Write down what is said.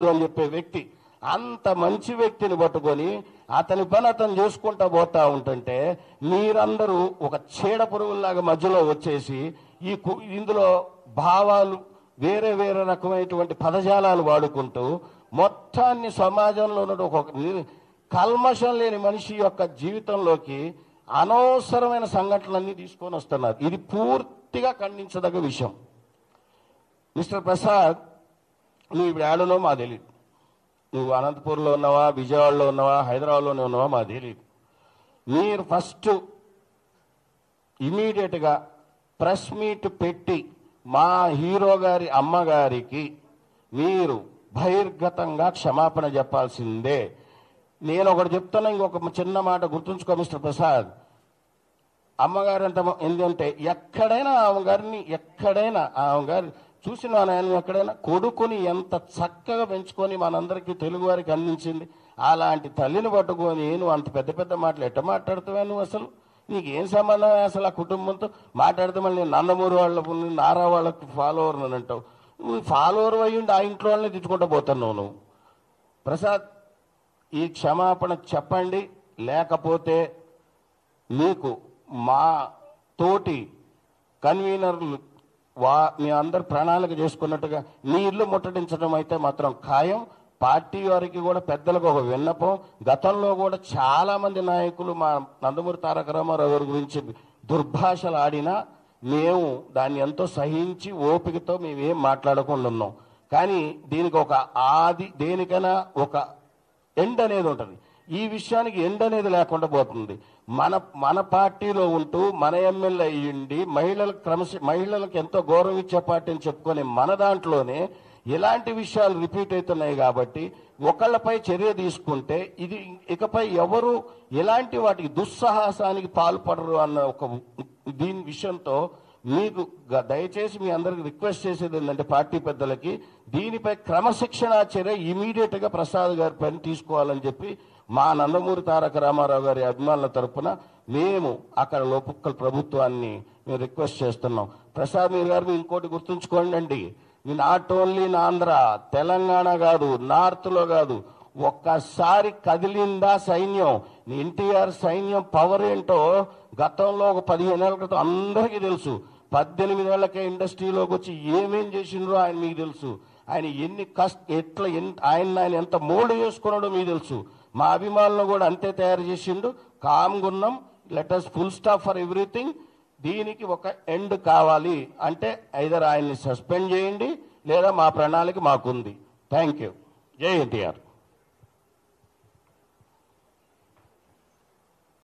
అని చెప్పే వ్యక్తి, అంత మంచి వ్యక్తిని పట్టుకొని అతని పని అతను చేసుకుంటా పోతా ఉంటుంటే మీరందరూ ఒక చీడ పురుగుల్లాగా మధ్యలో వచ్చేసి ఇందులో భావాలు వేరే వేరే రకమైనటువంటి పదజాలాలు వాడుకుంటూ మొత్తాన్ని సమాజంలో ఉన్న ఒక కల్మషం లేని మనిషి యొక్క జీవితంలోకి అనవసరమైన సంఘటనలన్నీ తీసుకొని వస్తున్నారు. ఇది పూర్తిగా ఖండించదగ్గ విషయం. మిస్టర్ ప్రసాద్, నువ్వు ఇప్పుడు ఏడనో మాకు తెలియదు. నువ్వు అనంతపూర్లో ఉన్నావా, విజయవాడలో ఉన్నావా, హైదరాబాద్లోనే ఉన్నావా మాకు తెలియదు. మీరు ఫస్ట్ ఇమీడియట్గా ప్రెస్ మీట్ పెట్టి మా హీరో గారి అమ్మగారికి మీరు బహిర్గతంగా క్షమాపణ చెప్పాల్సిందే. నేను ఒకటి చెప్తున్నా, ఇంకొక చిన్న మాట గుర్తుంచుకో మిస్టర్ ప్రసాద్. అమ్మగారు ఎందుకంటే ఎక్కడైనా ఆమె గారి చూసిన ఆయన ఎక్కడైనా కొడుకుని ఎంత చక్కగా పెంచుకొని మనందరికీ తెలుగు వారికి అందించింది. అలాంటి తల్లిని పట్టుకొని నువ్వు అంత పెద్ద పెద్ద మాటలు ఎట్ట మాట్లాడుతావా? నువ్వు అసలు నీకేం సంబంధం అసలు ఆ కుటుంబంతో మాట్లాడితే? మళ్ళీ నేను నందమూరి వాళ్ళకు నారా వాళ్ళకు ఫాలోవర్ అని అంటావు. నువ్వు ఫాలోవర్ అయ్యిండి ఆ ఇంట్లో వాళ్ళని తిట్టుకుంటూ పోతున్నావు నువ్వు. ప్రసాద్, ఈ క్షమాపణ చెప్పండి, లేకపోతే మీకు మా తోటి కన్వీనర్లు మీ అందరు ప్రణాళిక చేసుకున్నట్టుగా నీ ఇల్లు ముట్టడించడం అయితే మాత్రం ఖాయం. పార్టీ వారికి కూడా పెద్దలకు ఒక విన్నపం, గతంలో కూడా చాలామంది నాయకులు మా నందమూరి తారక రామారావు గారి గురించి దుర్భాషలు ఆడినా మేము దాన్ని ఎంతో సహించి ఓపికతో మేమేం మాట్లాడకుండా ఉన్నాం. కానీ దీనికి దేనికైనా ఒక ఎండ్ అనేది ఉంటుంది. ఈ విషయానికి ఎండ్ అనేది లేకుండా పోతుంది. మన పార్టీలో ఉంటూ మన ఎమ్మెల్యే అయ్యిండి మహిళలకు ఎంతో గౌరవం ఇచ్చే పార్టీ అని చెప్పుకొని మన దాంట్లోనే ఇలాంటి విషయాలు రిపీట్ అవుతున్నాయి. కాబట్టి ఒకళ్ళపై చర్య తీసుకుంటే ఇది ఇకపై ఎవరు ఎలాంటి వాటికి దుస్సాహసానికి పాల్పడరు అన్న ఒక దీని విషయంతో మీకు దయచేసి మీ అందరికి రిక్వెస్ట్ చేసేది ఏంటంటే పార్టీ పెద్దలకి దీనిపై క్రమశిక్షణా చర్య ఇమీడియట్గా ప్రసాద్ గారి పైన తీసుకోవాలని చెప్పి మా నందమూరి తారక రామారావు గారి అభిమానుల తరఫున మేము అక్కడ లోపల ప్రభుత్వాన్ని మేము రిక్వెస్ట్ చేస్తున్నాం. ప్రసాద్ మీరు గారు ఇంకోటి గుర్తుంచుకోండి అండి, not only in Andhra, Telangana కాదు, నార్త్లో కాదు, ఒక్కసారి కదిలిందా సైన్యం, ఎన్టీఆర్ సైన్యం పవర్ ఏంటో గతంలో ఒక 15 ఏళ్ల క్రితం అందరికీ తెలుసు. 18 ఏళ్లకే ఇండస్ట్రీలోకి వచ్చి ఏమేం చేసిండ్రో ఆయన మీకు తెలుసు. ఆయన ఆయన ఎంత మోల్డ్ చేసుకున్నాడో మీకు తెలుసు. మా అభిమానులను కూడా అంతే తయారు చేసిండు. కామ్గున్నాం, let us full stop for everything. దీనికి ఒక ఎండ్ కావాలి అంటే ఐదర్ ఆయన్ని సస్పెండ్ చేయండి లేదా మా ప్రణాళిక మాకుంది. Thank you. జై ఎన్టీఆర్.